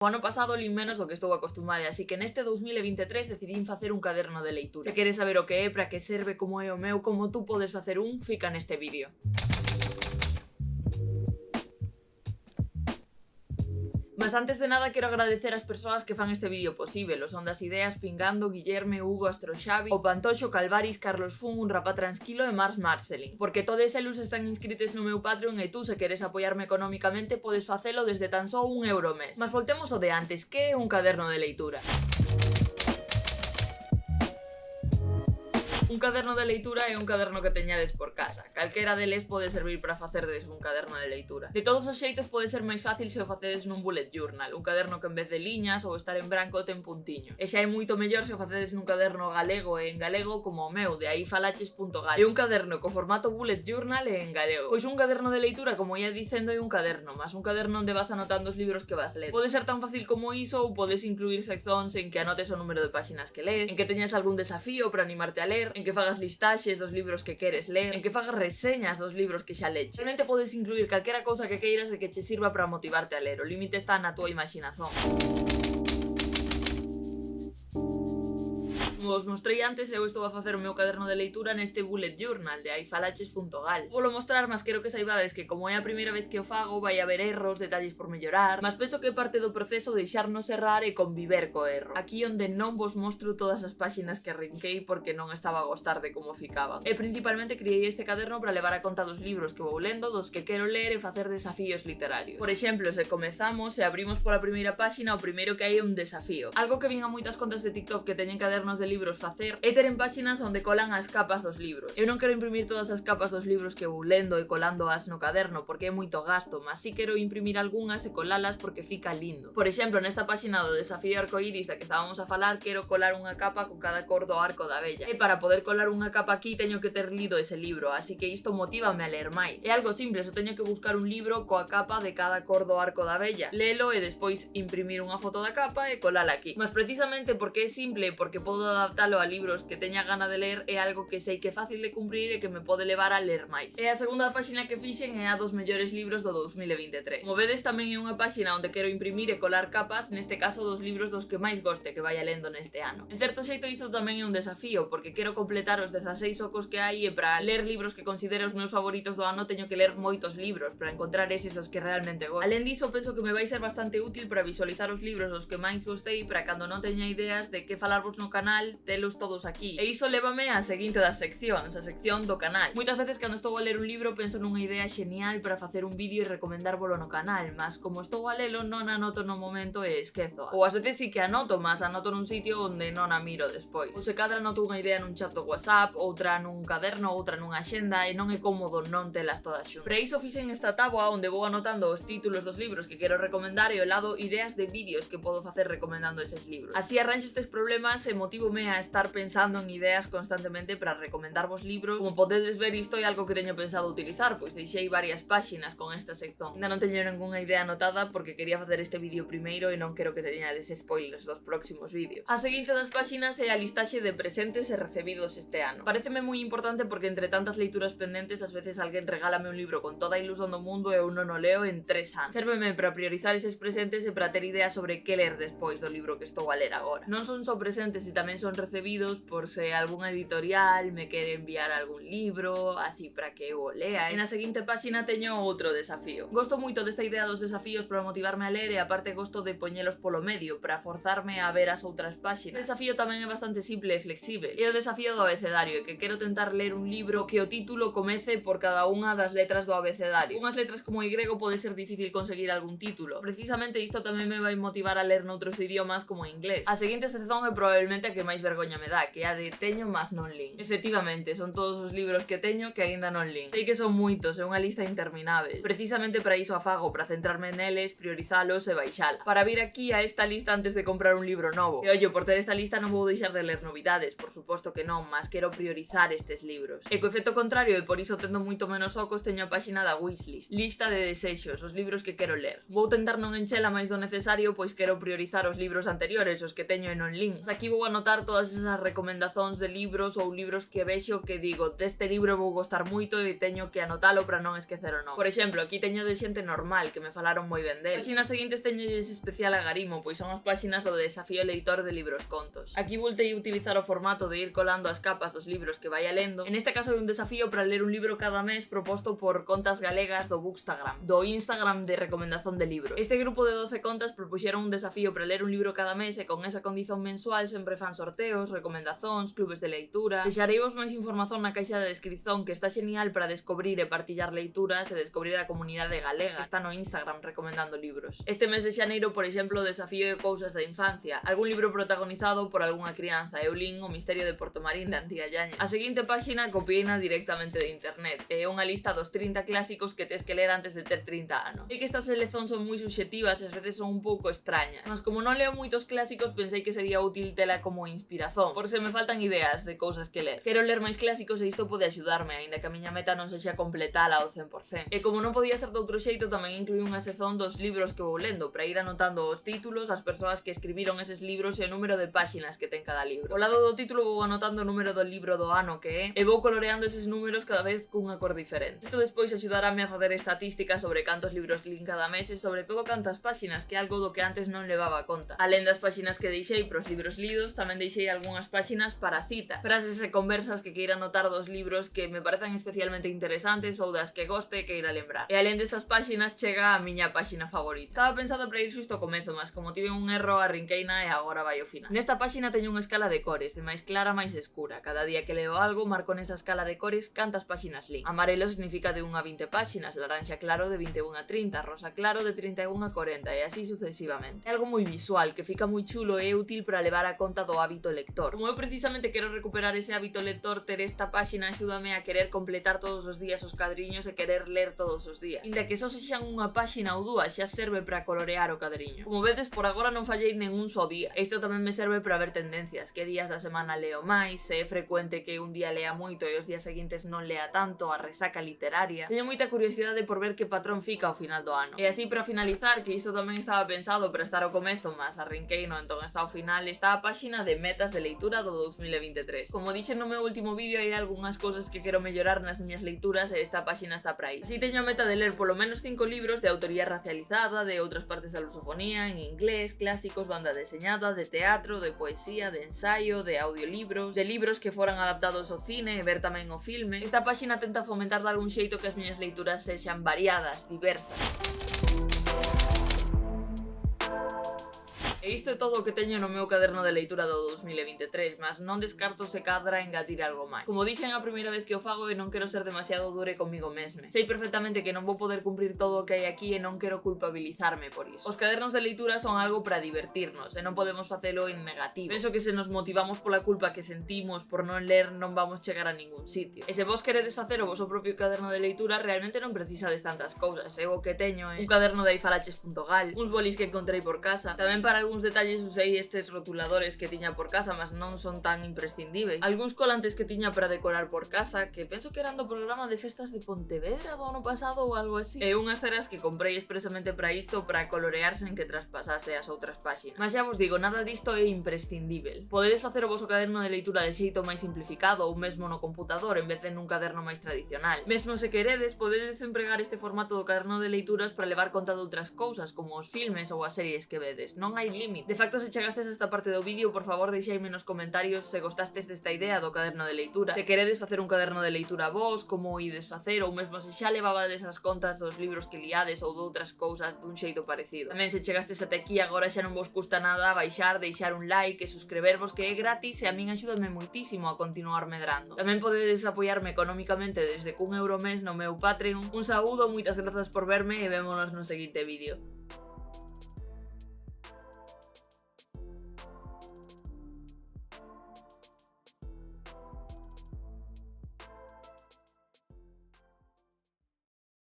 O ano pasado lin menos do que estou acostumada, así que neste 2023 decidín facer un caderno de leitura. Se queres saber o que é, para que serve, como é o meu, como tú podes facer un, fica neste vídeo. Mas antes de nada quero agradecer ás persoas que fan este vídeo posible. O Son das Ideas, Pingando, Guillerme, Hugo, Astroxavi, O Pantoxo, Calvaris, Carlos Fun, Un Rapaz Transquilo e Mars Marcelin. Porque todos eles están inscritos no meu Patreon e tú, se queres apoiarme económicamente, podes facelo desde tan só €1 ao mes. Mas voltemos ao de antes, que é un caderno de leitura? Un caderno de leitura é un caderno que teñades por casa. Calquera deles pode servir para facerdes un caderno de leitura. De todos os xeitos pode ser máis fácil se o facedes nun bullet journal, un caderno que en vez de liñas ou estar en branco ten puntiño. E xa é moito mellor se o facedes nun caderno galego e en galego como o meu, de aí falaches.gal. É un caderno co formato bullet journal e en galego. Pois un caderno de leitura, como ia dicendo, é un caderno, mas un caderno onde vas anotando os libros que vas ler. Pode ser tan fácil como iso ou podes incluir seccións en que anotes o número de páxinas que lees, en que teñas algún desafío para animarte a ler, en que fagas listaxes dos libros que queres ler, en que fagas reseñas dos libros que xa leches. Realmente podes incluir calquera cousa que queiras e que che sirva para motivarte a ler. O límite está na túa imaxinación. Como vos mostrei antes, eu estou a facer o meu caderno de leitura neste bullet journal de aifalaches.gal. Volo mostrar, mas quero que saibades que como é a primeira vez que o fago, vai haber erros, detalles por mellorar, mas penso que parte do proceso deixarnos errar e conviver co erro. Aquí onde non vos mostro todas as páxinas que arrinquei porque non estaba a gostar de como ficaban. E principalmente criei este caderno para levar a conta dos libros que vou lendo, dos que quero ler e facer desafíos literarios. Por exemplo, se comezamos e abrimos pola primeira páxina, o primeiro que hai é un desafío. Algo que vin a moitas contas de TikTok que teñen cadernos de libros facer é ter en páxinas onde colan as capas dos libros. Eu non quero imprimir todas as capas dos libros que vou lendo e colándoas no caderno porque é moito gasto, mas si quero imprimir algunhas e colalas porque fica lindo. Por exemplo, nesta páxina do desafío arcoíris da que estábamos a falar, quero colar unha capa con cada cor do arco da abella. E para poder colar unha capa aquí teño que ter lido ese libro, así que isto motívame a ler máis. É algo simple, só teño que buscar un libro coa capa de cada cor do arco da abella, lelo e despois imprimir unha foto da capa e colala aquí. Mas precisamente porque é simple, porque podo adaptalo a libros que teña gana de ler, é algo que sei que é fácil de cumprir e que me pode levar a ler máis. E a segunda páxina que fixen é a dos mellores libros do 2023. Como vedes, tamén é unha páxina onde quero imprimir e colar capas, neste caso dos libros dos que máis goste que vaya lendo neste ano. En certo xeito isto tamén é un desafío, porque quero completar os 16 ocos que hai e para ler libros que considero os meus favoritos do ano teño que ler moitos libros para encontrar eses os que realmente gosto. Alén diso, penso que me vai ser bastante útil para visualizar os libros dos que máis gostei, para cando non teña ideas de que falarvos no canal, telos todos aquí. E iso lévame á seguinte das seccións, a sección do canal. Moitas veces cando estou a ler un libro penso nunha idea xenial para facer un vídeo e recomendárvolo no canal, mas como estou a lelo non anoto no momento e esquezo. Ou ás veces sí que anoto, mas anoto nun sitio onde non a miro despois. Ou se cadra anoto unha idea nun chat do WhatsApp, outra nun caderno, outra nunha axenda e non é cómodo non telas todas xuntas. Para iso fixen esta táboa onde vou anotando os títulos dos libros que quero recomendar e ao lado ideas de vídeos que podo facer recomendando eses libros. Así arranxo estes problemas e motivome a estar pensando en ideas constantemente para recomendarvos libros. Como podedes ver, isto é algo que teño pensado utilizar, pois deixei varias páxinas con esta sección. Ainda non teño ningunha idea anotada porque quería facer este vídeo primeiro e non quero que teñades spoilers dos próximos vídeos. A seguinte das páxinas é a listaxe de presentes e recibidos este ano. Pareceme moi importante porque entre tantas leituras pendentes ás veces alguén regálame un libro con toda a ilusión do mundo e eu non o leo en 3 anos. Sérveme para priorizar eses presentes e para ter ideas sobre que ler despois do libro que estou a ler agora. Non son só presentes e tamén son recibidos por se algunha editorial me quere enviar algún libro, así para que eu o lea. E na seguinte páxina teño outro desafío. Gosto moito desta idea dos desafíos para motivarme a ler e aparte gosto de poñelos polo medio para forzarme a ver as outras páxinas. O desafío tamén é bastante simple e flexible. É o desafío do abecedario, que quero tentar ler un libro que o título comece por cada unha das letras do abecedario. Unhas letras como Y pode ser difícil conseguir algún título. Precisamente isto tamén me vai motivar a ler noutros idiomas como inglés. A seguinte sección é probablemente a que máis vergoña me dá, que é a de teño mas non lin. Efectivamente, son todos os libros que teño que aínda non lin. Sei que son moitos, é unha lista interminável. Precisamente para iso a fago, para centrarme neles, priorizalos e baixala. Para vir aquí a esta lista antes de comprar un libro novo. E ollo, por ter esta lista non vou deixar de ler novidades, por suposto que non, mas quero priorizar estes libros. E co efecto contrario, e por iso tendo moito menos ocos, teño a páxina da wishlist, lista de desexos, os libros que quero ler. Vou tentar non enchela máis do necesario, pois quero priorizar os libros anteriores, os que teño e non lin. Aquí vou anotar anotar todas esas recomendacións de libros ou libros que vexo que digo, deste libro vou gostar moito e teño que anotalo para non esquecer o nome. Por exemplo, aquí teño de xente normal que me falaron moi ben del. As páxinas seguintes teñolles especial a Garimo, pois son as páxinas do desafío leitor de libros contos. Aquí voltei utilizar o formato de ir colando as capas dos libros que vaya lendo. En este caso é un desafío para ler un libro cada mes proposto por contas galegas do Bookstagram, do Instagram de recomendación de libros. Este grupo de 12 contas propuxeron un desafío para ler un libro cada mes e con esa condición mensual sempre fan sorteos, recomendacións, clubes de leitura. Deixareivos máis información na caixa de descripción, que está genial para descobrir e partillar leituras e descobrir a comunidade galega que está no Instagram recomendando libros. Este mes de xaneiro, por exemplo, o desafío de cousas da infancia, algún libro protagonizado por algunha crianza. Eu lin O misterio de Portomarín de Antía Llaña. A seguinte páxina copieina directamente de internet. É unha lista dos 30 clásicos que tes que ler antes de ter 30 anos. E que estas seleccións son moi subxectivas e ás veces son un pouco extrañas. Mas como non leo moitos clásicos, pensei que sería útil tela como inspiración, por se me faltan ideas de cousas que ler. Quero ler máis clásicos e isto pode axudarme, aínda que a miña meta non sexa completala ao 100%. E como non podía ser de outro xeito, tamén incluí unha sección dos libros que vou lendo, para ir anotando os títulos, as persoas que escribiron eses libros e o número de páxinas que ten cada libro. Ao lado do título vou anotando o número do libro do ano que é, e vou coloreando eses números cada vez cunha cor diferente. Isto despois axudarame a facer estatísticas sobre cantos libros lin cada mes e sobre todo cantas páxinas, que é algo do que antes non levaba a conta. Alén das páxinas que deixei pros libros lidos, tamén deixei algunhas páxinas para citas, frases e conversas que queira anotar dos libros que me parecen especialmente interesantes ou das que goste e queira lembrar. E alén destas páxinas chega a miña páxina favorita. Estaba pensado para ir xusto ao comezo, mas como tive un erro arrinqueina e agora vai ao final. Nesta páxina teño unha escala de cores, de máis clara a máis escura. Cada día que leo algo, marco nesa escala de cores cantas páxinas lin. Amarelo significa de 1 a 20 páxinas, laranxa claro de 21 a 30, rosa claro de 31 a 40 e así sucesivamente. É algo moi visual, que fica moi chulo e é útil para levar a conta do hábito lector. Como eu precisamente quero recuperar ese hábito lector, ter esta páxina axúdame a querer completar todos os días os cadriños e querer ler todos os días. Inda que só sexan unha páxina ou dúas, xa serve para colorear o cadriño. Como vedes, por agora non fallei ningún só día. Isto tamén me serve para ver tendencias, que días da semana leo máis, se é frecuente que un día lea moito e os días seguintes non lea tanto, a resaca literaria. Teño moita curiosidade por ver que patrón fica ao final do ano. E así, para finalizar, que isto tamén estaba pensado para estar ao comezo, mas arrinqueino, entón está ao final, está a páxina de metas de leitura do 2023. Como dixen no meu último vídeo, hai algunhas cousas que quero mellorar nas miñas leituras e esta páxina está para aí. Así teño a meta de ler polo menos 5 libros de autoría racializada, de outras partes da lusofonía, en inglés, clásicos, banda deseñada, de teatro, de poesía, de ensaio, de audiolibros, de libros que foran adaptados ao cine e ver tamén o filme. Esta páxina tenta fomentar de algún xeito que as miñas leituras sexan variadas, diversas. E isto é todo o que teño no meu caderno de leitura do 2023, mas non descarto se cadra engadir algo máis. Como dixen a primeira vez que o fago e non quero ser demasiado dure comigo mesme. Sei perfectamente que non vou poder cumprir todo o que hai aquí e non quero culpabilizarme por iso. Os cadernos de leitura son algo para divertirnos e non podemos facelo en negativo. Penso que se nos motivamos pola culpa que sentimos por non ler non vamos chegar a ningún sitio. E se vos queredes facer o voso propio caderno de leitura, realmente non precisades tantas cousas. Eu o que teño é un caderno de aifalaches.gal, uns bolis que encontrei por casa, tamén para algúns detalles usei estes rotuladores que tiña por casa, mas non son tan imprescindíveis. Algúns colantes que tiña para decorar por casa, que penso que eran do programa de festas de Pontevedra do ano pasado ou algo así. E unhas ceras que comprei expresamente para isto, para colorear sen que traspasase as outras páxinas. Mas xa vos digo, nada disto é imprescindível. Podedes facer o voso caderno de leitura de xeito máis simplificado ou mesmo no computador en vez de nun caderno máis tradicional. Mesmo se queredes, podedes empregar este formato do caderno de leituras para levar conta de outras cousas, como os filmes ou as series que vedes. Non hai límite. De facto, se chegastes a esta parte do vídeo, por favor deixeime nos comentarios se gostastes desta idea do caderno de leitura, se queredes facer un caderno de leitura vos, como o ides facer, ou mesmo se xa levabades as contas dos libros que liades ou doutras cousas dun xeito parecido. Tamén, se chegastes até aquí, agora xa non vos custa nada baixar, deixar un like e suscribervos, que é gratis e a min axúdame moitísimo a continuar medrando. Tamén podedes apoiarme económicamente desde €1 mes no meu Patreon. Un saúdo, moitas grazas por verme e vémonos no seguinte vídeo.